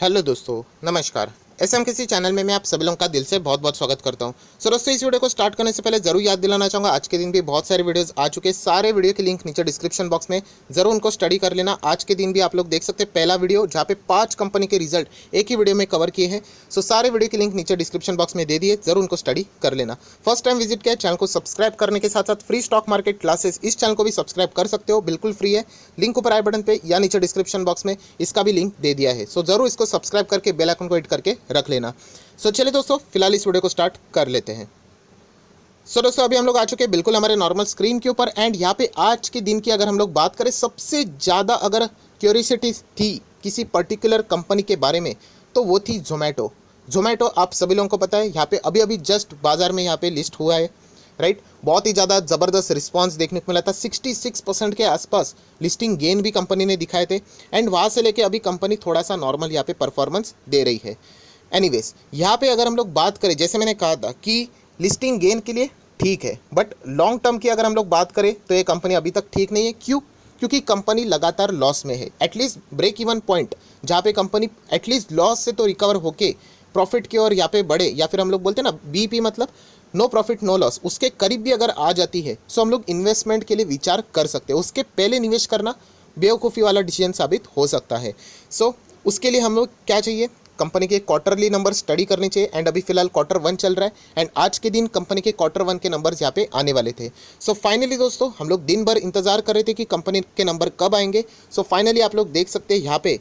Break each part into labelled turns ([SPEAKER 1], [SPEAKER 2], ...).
[SPEAKER 1] Hello दोस्तों, नमस्कार। SM किसी चैनल में मैं आप सभी लोगों का दिल से बहुत बहुत स्वागत करता हूं। सो दोस्तों, इस वीडियो को स्टार्ट करने से पहले जरूर याद दिलाना चाहूँगा, आज के दिन भी बहुत सारे वीडियोस आ चुके हैं। सारे वीडियो के लिंक नीचे डिस्क्रिप्शन बॉक्स में ज़रूर उनको स्टडी कर लेना। आज के दिन भी आप लोग देख सकते हैं पहला वीडियो जहाँ पे 5 कंपनी के रिजल्ट एक ही वीडियो में कवर किए हैं। सो सारे वीडियो के लिंक नीचे डिस्क्रिप्शन बॉक्स में दे दिए, जरूर उनको स्टडी कर लेना। फर्स्ट टाइम विजिट किया चैनल को सब्सक्राइब करने के साथ साथ फ्री स्टॉक मार्केट क्लासेस इस चैनल को भी सब्सक्राइब कर सकते हो, बिल्कुल फ्री है। लिंक ऊपर आई बटन पे या नीचे डिस्क्रिप्शन बॉक्स में इसका भी लिंक दे दिया है। सो जरूर इसको सब्सक्राइब करके बेल आइकन को हिट करके रख लेना। सो चलिए दोस्तों, फिलहाल इस वीडियो को स्टार्ट कर लेते हैं। सो दोस्तों, अभी हम लोग आ चुके हैं बिल्कुल हमारे नॉर्मल स्क्रीन के ऊपर। एंड यहाँ पे आज के दिन की अगर हम लोग बात करें, सबसे ज़्यादा अगर क्यूरियोसिटी थी किसी पर्टिकुलर कंपनी के बारे में तो वो थी जोमेटो। जोमेटो आप सभी लोगों को पता है, यहाँ पे अभी अभी जस्ट बाजार में यहाँ पे लिस्ट हुआ है, राइट। बहुत ही ज़्यादा ज़बरदस्त रिस्पांस देखने को मिला था। 66% के आसपास लिस्टिंग गेन भी कंपनी ने दिखाए थे। एंड वहाँ से लेके अभी कंपनी थोड़ा सा नॉर्मल यहाँ पे परफॉर्मेंस दे रही है। एनीवेज, यहाँ पे अगर हम लोग बात करें, जैसे मैंने कहा था कि लिस्टिंग गेन के लिए ठीक है, बट लॉन्ग टर्म की अगर हम लोग बात करें तो ये कंपनी अभी तक ठीक नहीं है। क्यों? क्योंकि कंपनी लगातार लॉस में है। एटलीस्ट ब्रेक इवन पॉइंट जहाँ पे कंपनी एटलीस्ट लॉस से तो रिकवर होके प्रॉफिट की ओर यहाँ पे बढ़े, या फिर हम लोग बोलते हैं ना बीपी, मतलब नो प्रॉफिट नो लॉस, उसके करीब भी अगर आ जाती है सो हम लोग इन्वेस्टमेंट के लिए विचार कर सकते हैं। उसके पहले निवेश करना बेवकूफ़ी वाला डिसीजन साबित हो सकता है। सो उसके लिए हम लोग क्या चाहिए, कंपनी के क्वार्टरली नंबर स्टडी करने चाहिए। एंड अभी फिलहाल Q1 चल रहा है एंड आज के दिन कंपनी के Q1 के नंबर्स यहाँ पे आने वाले थे। सो फाइनली दोस्तों, हम लोग दिन भर इंतजार कर रहे थे कि कंपनी के नंबर कब आएंगे। सो फाइनली आप लोग देख सकते हैं यहाँ पे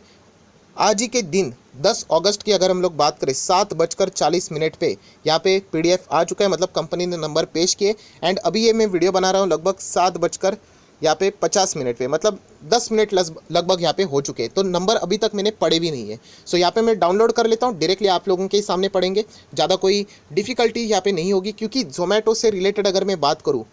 [SPEAKER 1] आज ही के दिन 10 अगस्त की अगर हम लोग बात करें 7:40 पे यहाँ पे PDF आ चुका है, मतलब कंपनी ने नंबर पेश किए। एंड अभी ये मैं वीडियो बना रहा हूँ लगभग 7:50 पे, मतलब 10 मिनट लगभग यहाँ पे हो चुके हैं। तो नंबर अभी तक मैंने पढ़े भी नहीं है। सो यहाँ पे मैं डाउनलोड कर लेता हूँ, डायरेक्टली आप लोगों के सामने पढ़ेंगे, ज़्यादा कोई डिफ़िकल्टी यहाँ पे नहीं होगी। क्योंकि जोमेटो से रिलेटेड अगर मैं बात करूँ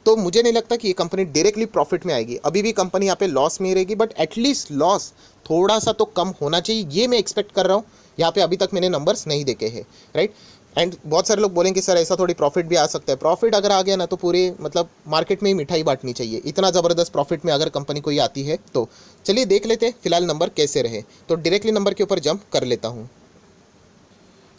[SPEAKER 1] तो मुझे नहीं लगता कि ये कंपनी डायरेक्टली प्रॉफिट में आएगी। अभी भी कंपनी यहाँ पे लॉस में ही रहेगी, बट एटलीस्ट लॉस थोड़ा सा तो कम होना चाहिए, ये मैं एक्सपेक्ट कर रहा हूँ। यहाँ पे अभी तक मैंने नंबर्स नहीं देखे हैं, राइट। एंड बहुत सारे लोग बोलेंगे सर ऐसा थोड़ी प्रॉफिट भी आ सकता है। प्रॉफिट अगर आ गया ना तो पूरे मतलब मार्केट में ही मिठाई बांटनी चाहिए, इतना ज़बरदस्त प्रॉफिट में अगर कंपनी कोई आती है तो। चलिए देख लेते हैं फिलहाल नंबर कैसे रहे। तो डायरेक्टली नंबर के ऊपर जंप कर लेता हूँ।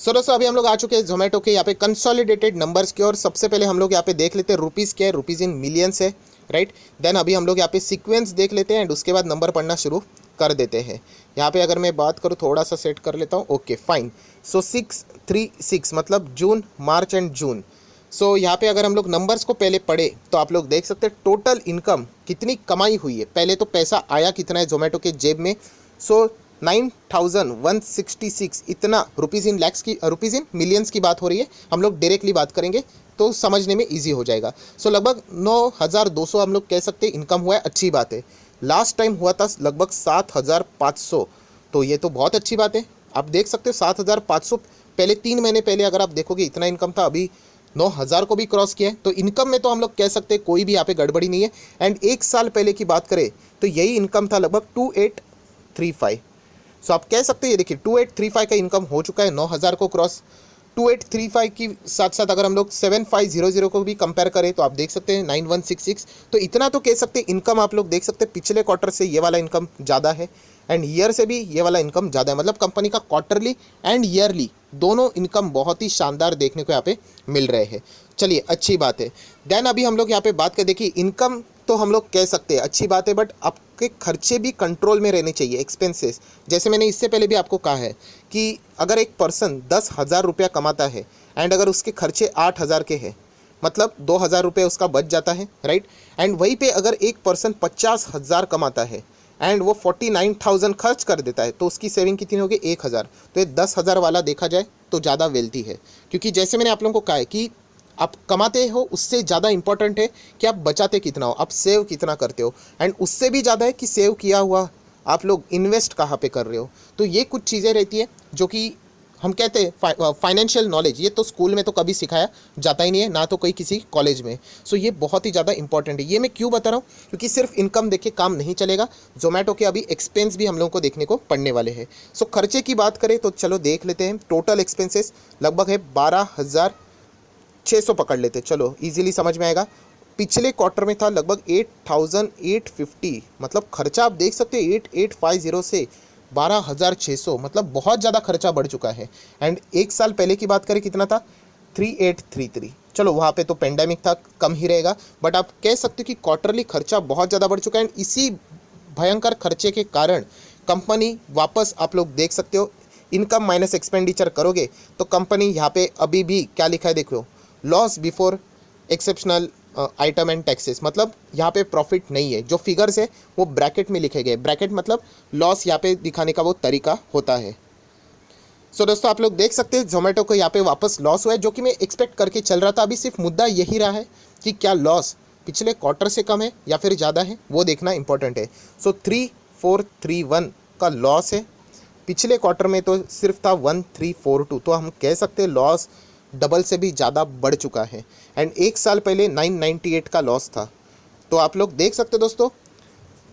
[SPEAKER 1] सो दोस्तों, अभी हम लोग आ चुके हैं जोमेटो के यहाँ पे कंसोलिडेटेड नंबर्स की। और सबसे पहले हम लोग यहाँ पे देख लेते हैं रुपीज़ क्या है, रुपीज़ इन मिलियंस है, राइट। देन अभी हम लोग यहाँ पे सीक्वेंस देख लेते हैं एंड उसके बाद नंबर पढ़ना शुरू कर देते हैं। यहाँ पे अगर मैं बात करूँ, थोड़ा सा सेट कर लेता हूँ, ओके फाइन। सो 636 मतलब जून, मार्च एंड जून। सो यहाँ पे अगर हम लोग नंबर्स को पहले पढ़े तो आप लोग देख सकते हैं टोटल इनकम कितनी कमाई हुई है। पहले तो पैसा आया कितना है जोमेटो के जेब में, सो 9166 इतना रुपीज़ इन लैक्स की, रुपीज़ इन मिलियंस की बात हो रही है। हम लोग डायरेक्टली बात करेंगे तो समझने में इजी हो जाएगा। सो लगभग 9200 हम लोग कह सकते हैं इनकम हुआ है, अच्छी बात है। लास्ट टाइम हुआ था लगभग 7500, तो ये तो बहुत अच्छी बात है। आप देख सकते हो 7500 पहले 3 महीने पहले अगर आप देखोगे इतना इनकम था, अभी 9000 को भी क्रॉस किया है। तो इनकम में तो हम लोग कह सकते हैं कोई भी यहाँ पे गड़बड़ी नहीं है। एंड एक साल पहले की बात करें तो यही इनकम था लगभग 2835। सो आप कह सकते हैं ये देखिए 2835 का इनकम हो चुका है, 9000 को क्रॉस। 2835 की साथ साथ अगर हम लोग 7500 को भी कंपेयर करें तो आप देख सकते हैं 9166। तो इतना तो कह सकते हैं इनकम आप लोग देख सकते हैं पिछले क्वार्टर से ये वाला इनकम ज़्यादा है एंड ईयर से भी ये वाला इनकम ज़्यादा है। मतलब कंपनी का क्वार्टरली एंड ईयरली दोनों इनकम बहुत ही शानदार देखने को यहाँ पे मिल रहे हैं। चलिए अच्छी बात है। देन अभी हम लोग यहाँ पे बात कर, देखिए इनकम तो हम लोग कह सकते हैं अच्छी बात है, बट आपके खर्चे भी कंट्रोल में रहने चाहिए, एक्सपेंसेस। जैसे मैंने इससे पहले भी आपको कहा है कि अगर एक पर्सन 10,000 रुपया कमाता है एंड अगर उसके खर्चे 8,000 के हैं, मतलब 2,000 रुपये उसका बच जाता है, राइट। एंड वहीं पे अगर एक पर्सन 50,000 कमाता है एंड वो 49,000 खर्च कर देता है तो उसकी सेविंग कितनी होगी, 1,000। तो ये 10,000 वाला देखा जाए तो ज़्यादा वेल्थी है। क्योंकि जैसे मैंने आप लोगों को कहा है कि आप कमाते हो उससे ज़्यादा इंपॉर्टेंट है कि आप बचाते कितना हो, आप सेव कितना करते हो। एंड उससे भी ज़्यादा है कि सेव किया हुआ आप लोग इन्वेस्ट कहाँ पे कर रहे हो। तो ये कुछ चीज़ें रहती है जो कि हम कहते हैं फाइनेंशियल नॉलेज, ये तो स्कूल में तो कभी सिखाया जाता ही नहीं है, ना तो कोई किसी कॉलेज में। सो ये बहुत ही ज़्यादा इंपॉर्टेंट है। ये मैं क्यों बता रहा हूँ, क्योंकि सिर्फ इनकम देख के काम नहीं चलेगा। जोमेटो के अभी एक्सपेंस भी हम लोगों को देखने को पड़ने वाले हैं। सो खर्चे की बात करें तो चलो देख लेते हैं। टोटल एक्सपेंसेस लगभग है 12,600 पकड़ लेते, चलो इजीली समझ में आएगा। पिछले क्वार्टर में था लगभग 8,850, मतलब खर्चा आप देख सकते हैं 8,850 से 12,600, मतलब बहुत ज़्यादा खर्चा बढ़ चुका है। एंड एक साल पहले की बात करें कितना था, 3833। चलो वहाँ पे तो पेंडेमिक था, कम ही रहेगा, बट आप कह सकते हो कि क्वार्टरली खर्चा बहुत ज़्यादा बढ़ चुका है। एंड इसी भयंकर खर्चे के कारण कंपनी वापस, आप लोग देख सकते हो, इनकम माइनस एक्सपेंडिचर करोगे तो कंपनी यहाँ पे अभी भी क्या लिखा है देखो, loss before exceptional item and taxes, मतलब यहाँ पे प्रॉफिट नहीं है। जो फिगर्स है वो ब्रैकेट में लिखे गए, ब्रैकेट मतलब लॉस यहाँ पे दिखाने का वो तरीका होता है। सो दोस्तों आप लोग देख सकते हैं जोमेटो को यहाँ पे वापस लॉस हुआ है, जो कि मैं एक्सपेक्ट करके चल रहा था। अभी सिर्फ मुद्दा यही रहा है कि क्या लॉस पिछले क्वार्टर से कम है या फिर ज़्यादा है, वो देखना इंपॉर्टेंट है। सो 3431 का लॉस है, पिछले क्वार्टर में तो सिर्फ था 1342, तो हम कह सकते हैं लॉस डबल से भी ज़्यादा बढ़ चुका है। एंड एक साल पहले 998 का लॉस था। तो आप लोग देख सकते हो दोस्तों,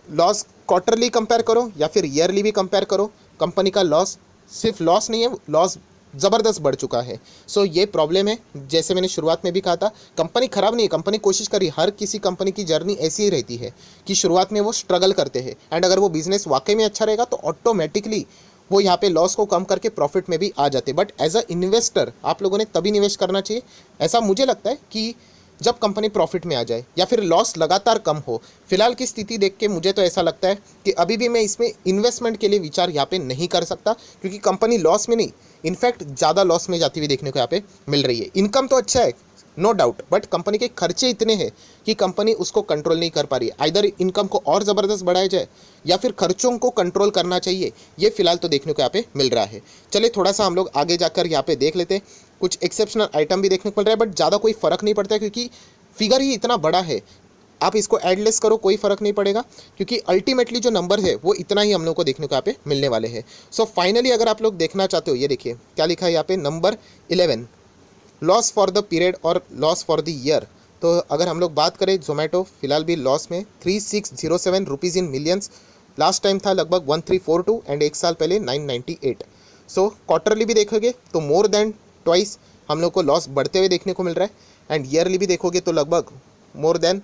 [SPEAKER 1] लॉस क्वार्टरली कंपेयर करो या फिर ईयरली भी कंपेयर करो, कंपनी का लॉस सिर्फ लॉस नहीं है, लॉस ज़बरदस्त बढ़ चुका है। सो ये प्रॉब्लम है। जैसे मैंने शुरुआत में भी कहा था, कंपनी ख़राब नहीं है, कंपनी कोशिश करी, हर किसी कंपनी की जर्नी ऐसी ही रहती है कि शुरुआत में वो स्ट्रगल करते हैं, एंड अगर वो बिजनेस वाकई में अच्छा रहेगा तो ऑटोमेटिकली वो यहाँ पे लॉस को कम करके प्रॉफिट में भी आ जाते। बट एज अ इन्वेस्टर आप लोगों ने तभी निवेश करना चाहिए, ऐसा मुझे लगता है, कि जब कंपनी प्रॉफिट में आ जाए या फिर लॉस लगातार कम हो। फिलहाल की स्थिति देख के मुझे तो ऐसा लगता है कि अभी भी मैं इसमें इन्वेस्टमेंट के लिए विचार यहाँ पे नहीं कर सकता, क्योंकि कंपनी लॉस में नहीं, इनफैक्ट ज़्यादा लॉस में जाती हुई देखने को यहाँ पे मिल रही है। इनकम तो अच्छा है, नो डाउट, बट कंपनी के खर्चे इतने हैं कि कंपनी उसको कंट्रोल नहीं कर पा रही है। आइदर इनकम को और ज़बरदस्त बढ़ाया जाए या फिर खर्चों को कंट्रोल करना चाहिए, ये फिलहाल तो देखने को यहाँ पे मिल रहा है। चलिए थोड़ा सा हम लोग आगे जाकर यहाँ पे देख लेते हैं। कुछ एक्सेप्शनल आइटम भी देखने को मिल रहा है, बट ज़्यादा कोई फ़र्क नहीं पड़ता है, क्योंकि फिगर ही इतना बड़ा है। आप इसको एडलेस करो, कोई फ़र्क नहीं पड़ेगा, क्योंकि अल्टीमेटली जो नंबर है वो इतना ही हम लोग को देखने को यहाँ पे मिलने वाले हैं। सो फाइनली अगर आप लोग देखना चाहते हो, ये देखिए क्या लिखा है यहाँ पे, number 11, loss for the period और लॉस फॉर द ईयर। तो अगर हम लोग बात करें, जोमेटो फिलहाल भी लॉस में, 3607 rupees in millions, last time था लगभग 1342, एंड एक साल पहले 998। सो क्वार्टरली भी देखोगे तो मोर देन ट्वाइस हम लोग को लॉस बढ़ते हुए देखने को मिल रहा है, एंड ईयरली भी देखोगे तो लगभग मोर देन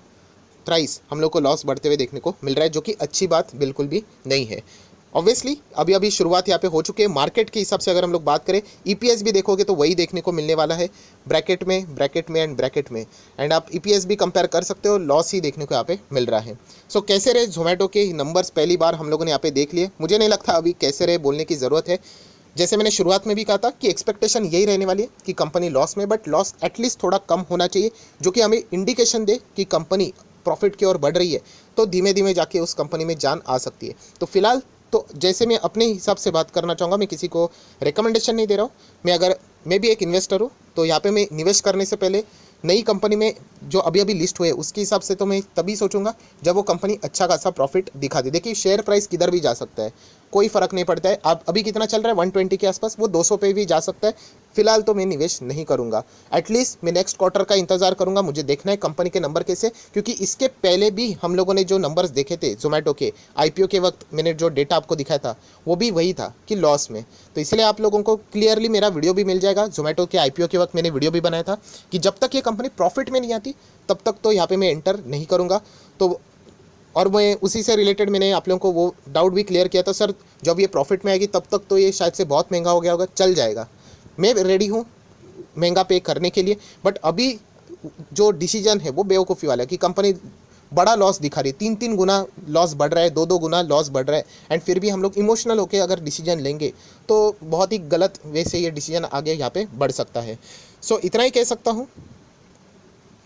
[SPEAKER 1] थ्राइस हम लोग को लॉस बढ़ते हुए देखने को मिल रहा है, जो कि अच्छी बात बिल्कुल भी नहीं है। ऑब्वियसली अभी अभी शुरुआत यहाँ पे हो चुकी है। मार्केट के हिसाब से अगर हम लोग बात करें, ईपीएस भी देखोगे तो वही देखने को मिलने वाला है, ब्रैकेट में एंड ब्रैकेट में। एंड आप ईपीएस भी कंपेयर कर सकते हो, लॉस ही देखने को यहाँ पे मिल रहा है। सो कैसे रहे जोमेटो के नंबर्स पहली बार हम लोगों ने यहाँ पे देख लिए। मुझे नहीं लगता अभी कैसे रहे बोलने की ज़रूरत है। जैसे मैंने शुरुआत में भी कहा था कि एक्सपेक्टेशन यही रहने वाली है कि कंपनी लॉस में, बट लॉस एटलीस्ट थोड़ा कम होना चाहिए, जो कि हमें इंडिकेशन दे कि कंपनी प्रॉफिट की ओर बढ़ रही है, तो धीमे धीमे जाके उस कंपनी में जान आ सकती है। तो फिलहाल तो जैसे मैं अपने हिसाब से बात करना चाहूँगा, मैं किसी को रिकमेंडेशन नहीं दे रहा हूँ। मैं भी एक इन्वेस्टर हूँ, तो यहाँ पे मैं निवेश करने से पहले नई कंपनी में जो अभी अभी लिस्ट हुए उसके हिसाब से तो मैं तभी सोचूंगा जब वो कंपनी अच्छा खासा प्रॉफिट दिखा दे। देखिए शेयर प्राइस किधर भी जा सकता है, कोई फ़र्क नहीं पड़ता है। आप अभी कितना चल रहा है, 120 के आसपास, वो 200 पे भी जा सकता है। फिलहाल तो मैं निवेश नहीं करूंगा, एटलीस्ट मैं नेक्स्ट क्वार्टर का इंतजार करूंगा। मुझे देखना है कंपनी के नंबर कैसे, क्योंकि इसके पहले भी हम लोगों ने जो नंबर्स देखे थे जोमेटो के आईपीओ के वक्त, मैंने जो डेटा आपको दिखाया था वो भी वही था कि लॉस में। तो इसलिए आप लोगों को क्लियरली मेरा वीडियो भी मिल जाएगा। जोमेटो के आईपीओ के वक्त मैंने वीडियो भी बनाया था कि जब तक ये कंपनी प्रॉफिट में नहीं आती तब तक तो यहाँ पे मैं एंटर नहीं करूँगा। तो और मैं उसी से रिलेटेड मैंने आप लोगों को वो डाउट भी क्लियर किया था, सर जब ये प्रॉफिट में आएगी तब तक तो ये शायद से बहुत महंगा हो गया होगा, चल जाएगा, मैं रेडी हूँ महंगा पे करने के लिए। बट अभी जो डिसीजन है वो बेवकूफ़ी वाला है कि कंपनी बड़ा लॉस दिखा रही है, 3-3 गुना लॉस बढ़ रहा है, 2-2 गुना लॉस बढ़ रहा है, एंड फिर भी हम लोग इमोशनल होकर अगर डिसीजन लेंगे तो बहुत ही गलत वे से ये डिसीजन आगे यहाँ पे बढ़ सकता है। सो इतना ही कह सकता हूँ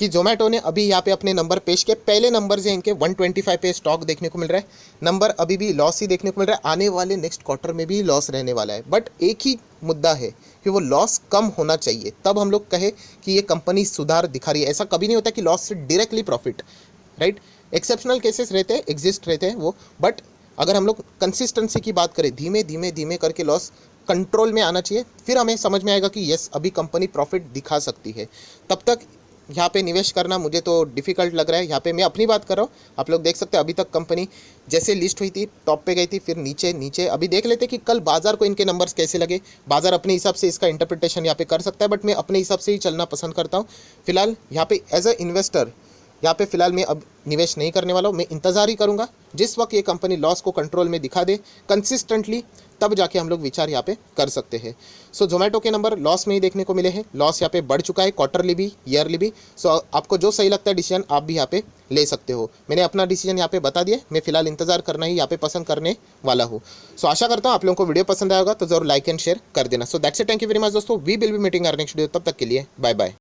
[SPEAKER 1] कि जोमेटो ने अभी यहाँ पे अपने नंबर पेश किए। पहले नंबर से इनके 125 पे स्टॉक देखने को मिल रहा है, नंबर अभी भी लॉस ही देखने को मिल रहा है, आने वाले नेक्स्ट क्वार्टर में भी लॉस रहने वाला है। बट एक ही मुद्दा है कि वो लॉस कम होना चाहिए, तब हम लोग कहे कि ये कंपनी सुधार दिखा रही है। ऐसा कभी नहीं होता कि लॉस से directly profit, right. Exceptional cases रहते हैं, एग्जिस्ट रहते हैं वो, बट अगर हम लोग कंसिस्टेंसी की बात करें, धीमे धीमे धीमे करके लॉस कंट्रोल में आना चाहिए, फिर हमें समझ में आएगा कि यस अभी कंपनी प्रॉफिट दिखा सकती है। तब तक यहाँ पे निवेश करना मुझे तो डिफ़िकल्ट लग रहा है। यहाँ पे मैं अपनी बात कर रहा हूँ, आप लोग देख सकते हैं अभी तक कंपनी जैसे लिस्ट हुई थी टॉप पे गई थी, फिर नीचे नीचे। अभी देख लेते कि कल बाजार को इनके नंबर्स कैसे लगे, बाजार अपने हिसाब से इसका इंटरप्रिटेशन यहाँ पे कर सकता है, बट मैं अपने हिसाब से ही चलना पसंद करता हूँ। फिलहाल यहाँ पे एज अ इन्वेस्टर यहाँ पे फिलहाल मैं अब निवेश नहीं करने वाला हूँ। मैं इंतज़ार ही करूँगा जिस वक्त ये कंपनी लॉस को कंट्रोल में दिखा दे कंसिस्टेंटली, तब जाके हम लोग विचार यहाँ पे कर सकते हैं। सो जोमेटो के नंबर लॉस में ही देखने को मिले हैं। लॉस यहाँ पे बढ़ चुका है क्वार्टरली भी, ईयरली भी। सो आपको जो सही लगता है डिसीजन आप भी यहाँ पे ले सकते हो। मैंने अपना डिसीजन यहाँ पे बता दिया, मैं फिलहाल इंतजार करना ही यहाँ पे पसंद करने वाला हूँ। सो आशा करता हूँ आप लोगों को वीडियो पसंद आएगा तो जरूर लाइक एंड शेयर कर देना। So that's it, thank you very much दोस्तों। We will be meeting our next video, तब तक के लिए बाय बाय।